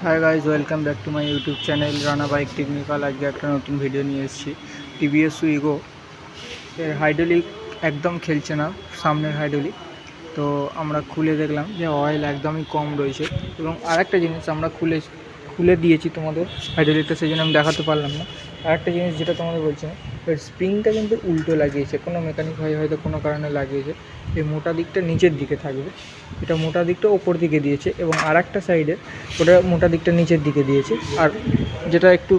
Hi guys, welcome back to my YouTube channel Rana bike technical. आज एक नतून video निये एसेछि। टीवीएस उइगो एर हाइड्रोलिक एकदम खेलছে ना, सामने हाइड्रोलिक। तो আমরা খুলে দেখলাম যে অয়েল একদমই কম রয়েছে এবং আরেকটা জিনিস আমরা খুলে দিয়েছি তোমাদের হাইড্রোলিকটা, সেই জন্য আমি দেখাতে পারলাম না। আরেকটা জিনিস যেটা তোমাদের বলছিলাম, এর স্প্রিংটা কিন্তু উল্টো লাগিয়েছে, কোনো মেকানিক হয়তো কোনো কারণে লাগিয়েছে। এই মোটা দিকটা নিচের দিকে থাকবে, এটা মোটা দিকটা ওপর দিকে দিয়েছে এবং আরেকটা সাইডে ওটা মোটা দিকটা নিচের দিকে দিয়েছে, আর যেটা একটু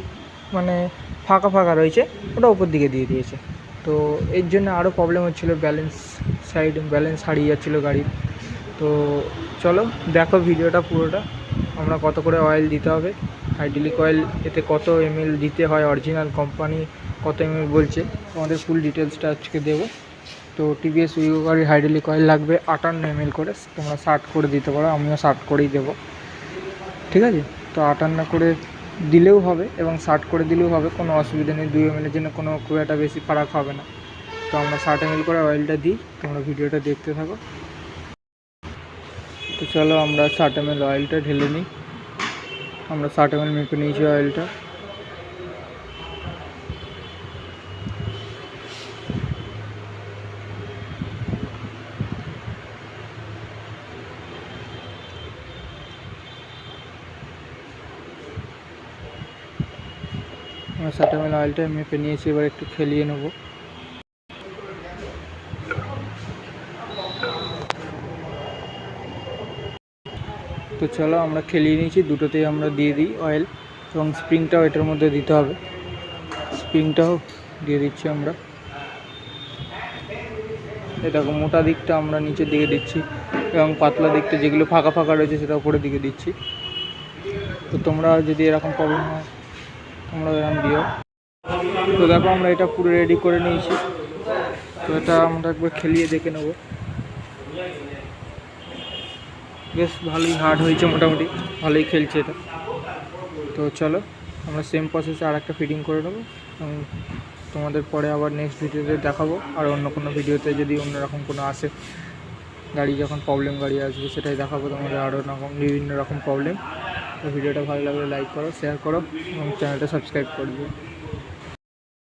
মানে ফাঁকা ফাঁকা রয়েছে ওটা ওপর দিকে দিয়ে দিয়েছে। তো এর জন্য আরও প্রবলেম হচ্ছিলো, ব্যালেন্স হারিয়ে যাচ্ছিলো গাড়ির। তো চলো দেখো ভিডিওটা পুরোটা, আমরা কত করে অয়েল দিতে হবে, হাইড্রোলিক অয়েল এতে কত ml দিতে হয়, অরিজিনাল কোম্পানি কত ml বলছে, তোমাদের ফুল ডিটেলসটা আজকে দেবো। তো টিভিএস উইগো গাড়ির হাইড্রোলিক অয়েল লাগবে 58 ml করে, তোমরা 60 করে দিতে পারো, আমিও 60 করেই দেবো, ঠিক আছে। তো 58 করে দিলেও হবে এবং 60 করে দিলেও হবে, কোনো অসুবিধা নেই, 2 ml জন্য কোনো খুব একটা বেশি ফারাক হবে না। তো আমরা 60 ml করে অয়েলটা দিই, তোমরা ভিডিওটা দেখতে থাকো। তো চলো আমরা 60 ml অয়েলটা ঢেলে নিই। আমরা 60 ml মেপে নিয়েছি অয়েলটা। আমরা 60 ml অয়েলটা মেপে নিয়েছি, এবার একটু খেলিয়ে নেব। তো চলো আমরা খেলিয়ে নিয়েছি, দুটোতেই আমরা দিয়ে দিই অয়েল, এবং স্প্রিংটাও এটার মধ্যে দিতে হবে, স্প্রিংটাও দিয়ে দিচ্ছি আমরা। দেখো মোটা দিকটা আমরা নিচের দিকে দিচ্ছি এবং পাতলা দিকটা যেগুলো ফাঁকা ফাঁকা রয়েছে সেটা উপরের দিকে দিচ্ছি। তো তোমরা যদি এরকম প্রবলেম হয় তোমরা এরকম দিও। তো দেখো আমরা এটা পুরো রেডি করে নিয়েছি। তো এটা আমরা একবার খেলিয়ে দেখে নেব। বেশ ভালোই হার্ড হয়েছে, মোটামুটি ভালোই খেলছে এটা। তো চলো আমরা সেম প্রসেসে আর একটা ফিটিং করে নেবো এবং তোমাদের পরে আবার নেক্সট ভিডিওতে দেখাবো। আর অন্য কোনো ভিডিওতে যদি অন্যরকম কোনো আসে গাড়ি, যখন প্রবলেম গাড়ি আসবে সেটাই দেখাবো তোমাদের, আরও রকম বিভিন্ন রকম প্রবলেম। তো ভিডিওটা ভালো লাগলে লাইক করো, শেয়ার করো এবং চ্যানেলটা সাবস্ক্রাইব করে দিও।